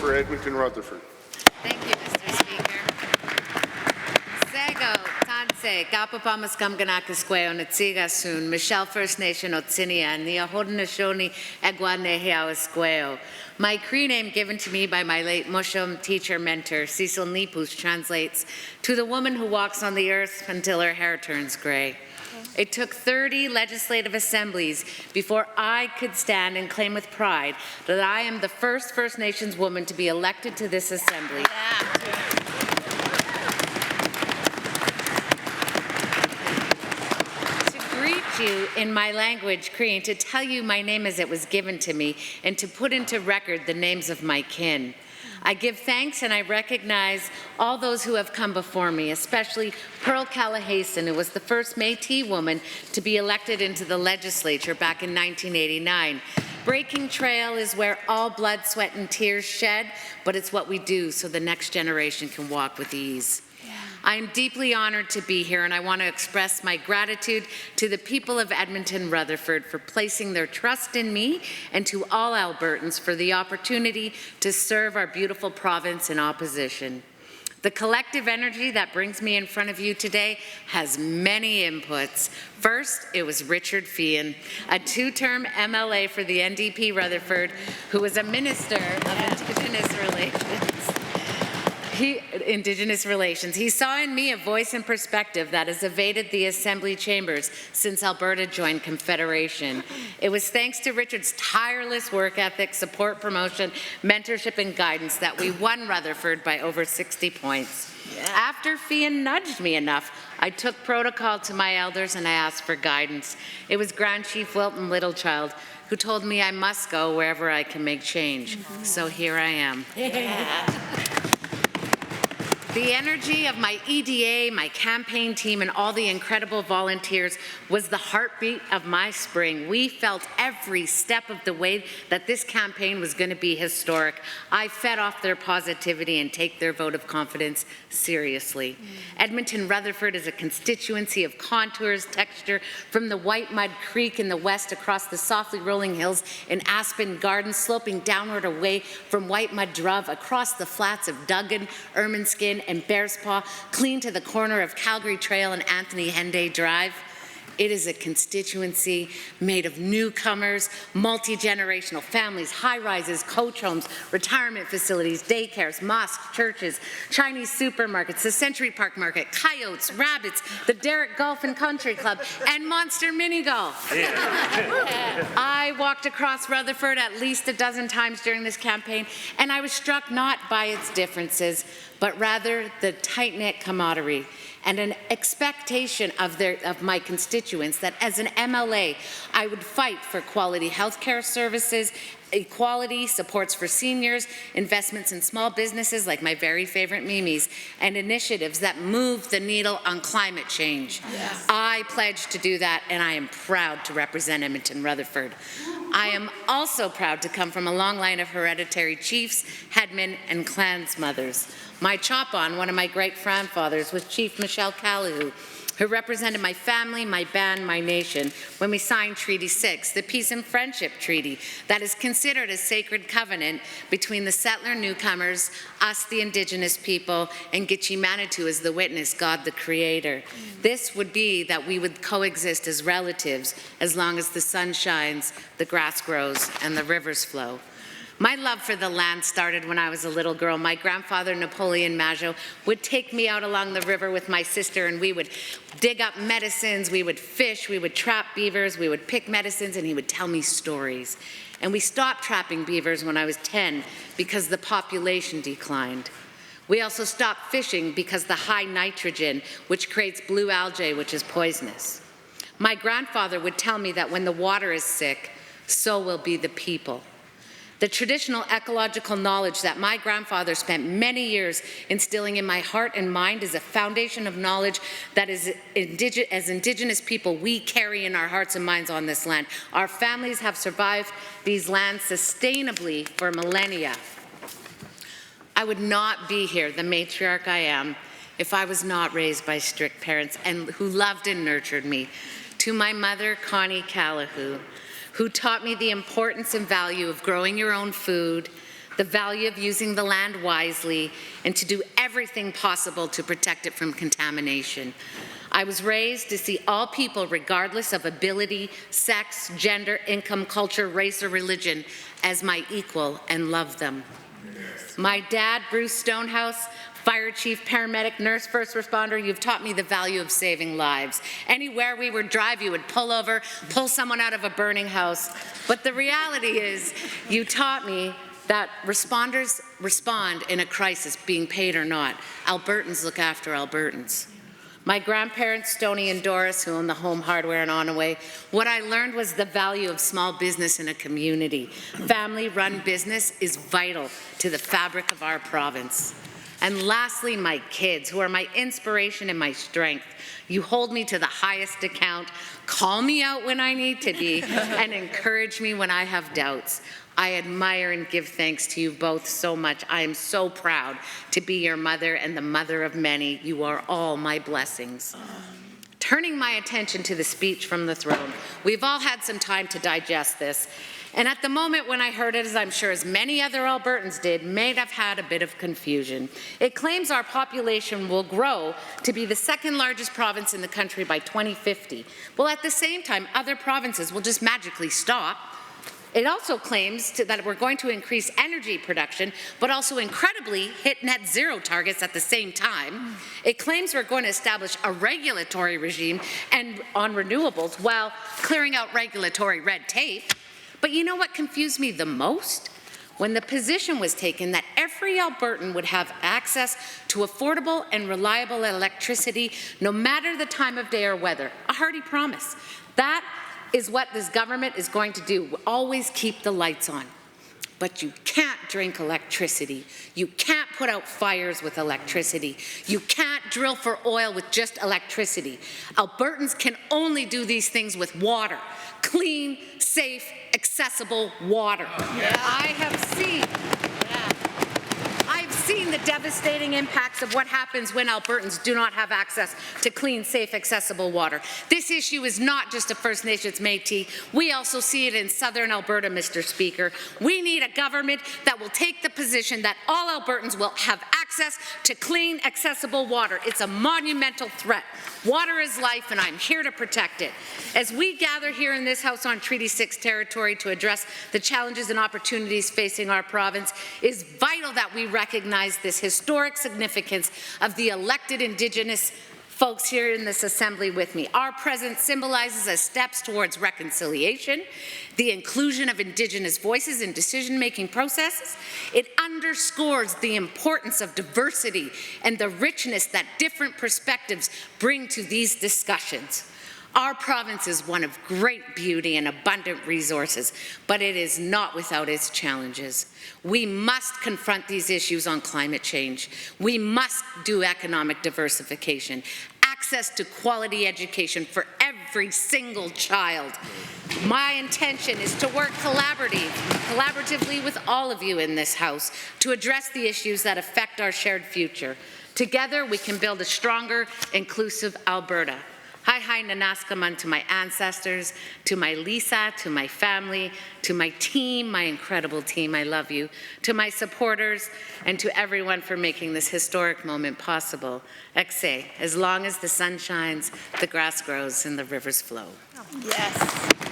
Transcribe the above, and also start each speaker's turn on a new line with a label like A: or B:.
A: for Edmonton Rutherford.
B: Thank you, Mr. Speaker. Sego, Tanse, Kapapamas Kamganakasqueo, Natsigasun, Michelle First Nation Otsinia, Nia Hodinashoni, Egwanehiaosqueo. My Cree name given to me by my late Mushum teacher mentor, Cecil Nipus, translates to the woman who walks on the earth until her hair turns gray. It took 30 legislative assemblies before I could stand and claim with pride that I am the first First Nations woman to be elected to this assembly. To greet you in my language, Cree, to tell you my name as it was given to me, and to put into record the names of my kin. I give thanks and I recognize all those who have come before me, especially Pearl Calahoo, who was the first Métis woman to be elected into the legislature back in 1989. Breaking trail is where all blood, sweat, and tears shed, but it's what we do so the next generation can walk with ease. I am deeply honored to be here, and I want to express my gratitude to the people of Edmonton Rutherford for placing their trust in me, and to all Albertans for the opportunity to serve our beautiful province in opposition. The collective energy that brings me in front of you today has many inputs. First, it was Richard Feehan, a two-term MLA for the NDP Rutherford, who was a Minister of Indigenous Relations. He saw in me a voice and perspective that has evaded the Assembly chambers since Alberta joined Confederation. It was thanks to Richard's tireless work ethic, support, promotion, mentorship, and guidance that we won Rutherford by over 60 points. After Feehan nudged me enough, I took protocol to my elders and I asked for guidance. It was Grand Chief Wilton Littlechild who told me I must go wherever I can make change. So here I am. The energy of my EDA, my campaign team, and all the incredible volunteers was the heartbeat of my spring. We felt every step of the way that this campaign was going to be historic. I fed off their positivity and take their vote of confidence seriously. Edmonton Rutherford is a constituency of contours, texture, from the White Mud Creek in the west across the softly rolling hills in Aspen Gardens, sloping downward away from White Mud Druve, across the flats of Duggan, Ermineskin, and Bears Paw, clean to the corner of Calgary Trail and Anthony Henday Drive. It is a constituency made of newcomers, multi-generational families, high-rises, coach homes, retirement facilities, daycares, mosques, churches, Chinese supermarkets, the Century Park Market, coyotes, rabbits, the Derrick Golf and Country Club, and Monster Mini Golf. I walked across Rutherford at least a dozen times during this campaign, and I was struck not by its differences, but rather the tight-knit camaraderie and an expectation of my constituents that as an MLA, I would fight for quality healthcare services, equality, supports for seniors, investments in small businesses like my very favorite Mimi's, and initiatives that move the needle on climate change. Yes. I pledge to do that, and I am proud to represent Edmonton Rutherford. I am also proud to come from a long line of hereditary chiefs, headmen, and clansmothers. My chop-on, one of my great-grandfathers, was Chief Michelle Calahoo, who represented my family, my band, my nation, when we signed Treaty 6, the Peace and Friendship Treaty that is considered a sacred covenant between the settler newcomers, us the Indigenous people, and Gitche Manitou as the witness, God the Creator. This would be that we would coexist as relatives as long as the sun shines, the grass grows, and the rivers flow. My love for the land started when I was a little girl. My grandfather, Napoleon Maggio, would take me out along the river with my sister, and we would dig up medicines, we would fish, we would trap beavers, we would pick medicines, and he would tell me stories. And we stopped trapping beavers when I was 10 because the population declined. We also stopped fishing because the high nitrogen, which creates blue algae, which is poisonous. My grandfather would tell me that when the water is sick, so will be the people. The traditional ecological knowledge that my grandfather spent many years instilling in my heart and mind is a foundation of knowledge that as Indigenous people we carry in our hearts and minds on this land. Our families have survived these lands sustainably for millennia. I would not be here, the matriarch I am, if I was not raised by strict parents and who loved and nurtured me. To my mother, Connie Calahoo, who taught me the importance and value of growing your own food, the value of using the land wisely, and to do everything possible to protect it from contamination. I was raised to see all people, regardless of ability, sex, gender, income, culture, race, or religion, as my equal and love them. My dad, Bruce Stonehouse, fire chief, paramedic, nurse, first responder, you've taught me the value of saving lives. Anywhere we would drive, you would pull over, pull someone out of a burning house. But the reality is, you taught me that responders respond in a crisis, being paid or not. Albertans look after Albertans. My grandparents, Stoney and Doris, who own the Home Hardware in Onaway, what I learned was the value of small business in a community. Family-run business is vital to the fabric of our province. And lastly, my kids, who are my inspiration and my strength. You hold me to the highest account, call me out when I need to be, and encourage me when I have doubts. I admire and give thanks to you both so much. I am so proud to be your mother and the mother of many. You are all my blessings. Turning my attention to the speech from the throne, we've all had some time to digest this. And at the moment when I heard it, as I'm sure as many other Albertans did, may have had a bit of confusion. It claims our population will grow to be the second largest province in the country by 2050. Well, at the same time, other provinces will just magically stop. It also claims that we're going to increase energy production, but also incredibly hit net zero targets at the same time. It claims we're going to establish a regulatory regime and on renewables while clearing out regulatory red tape. But you know what confused me the most? When the position was taken that every Albertan would have access to affordable and reliable electricity no matter the time of day or weather. A hearty promise. That is what this government is going to do. Always keep the lights on. But you can't drink electricity. You can't put out fires with electricity. You can't drill for oil with just electricity. Albertans can only do these things with water. Clean, safe, accessible water. Yeah. I've seen the devastating impacts of what happens when Albertans do not have access to clean, safe, accessible water. This issue is not just a First Nations Métis. We also see it in Southern Alberta, Mr. Speaker. We need a government that will take the position that all Albertans will have access to clean, accessible water. It's a monumental threat. Water is life, and I'm here to protect it. As we gather here in this House on Treaty 6 territory to address the challenges and opportunities facing our province, it is vital that we recognize this historic significance of the elected Indigenous folks here in this assembly with me. Our presence symbolizes as steps towards reconciliation, the inclusion of Indigenous voices in decision-making processes. It underscores the importance of diversity and the richness that different perspectives bring to these discussions. Our province is one of great beauty and abundant resources, but it is not without its challenges. We must confront these issues on climate change. We must do economic diversification, access to quality education for every single child. My intention is to work collaboratively with all of you in this House to address the issues that affect our shared future. Together, we can build a stronger, inclusive Alberta. Hi Nanaskaman to my ancestors, to my Lisa, to my family, to my team, my incredible team, I love you, to my supporters, and to everyone for making this historic moment possible. Exe, as long as the sun shines, the grass grows and the rivers flow.
A: Yes.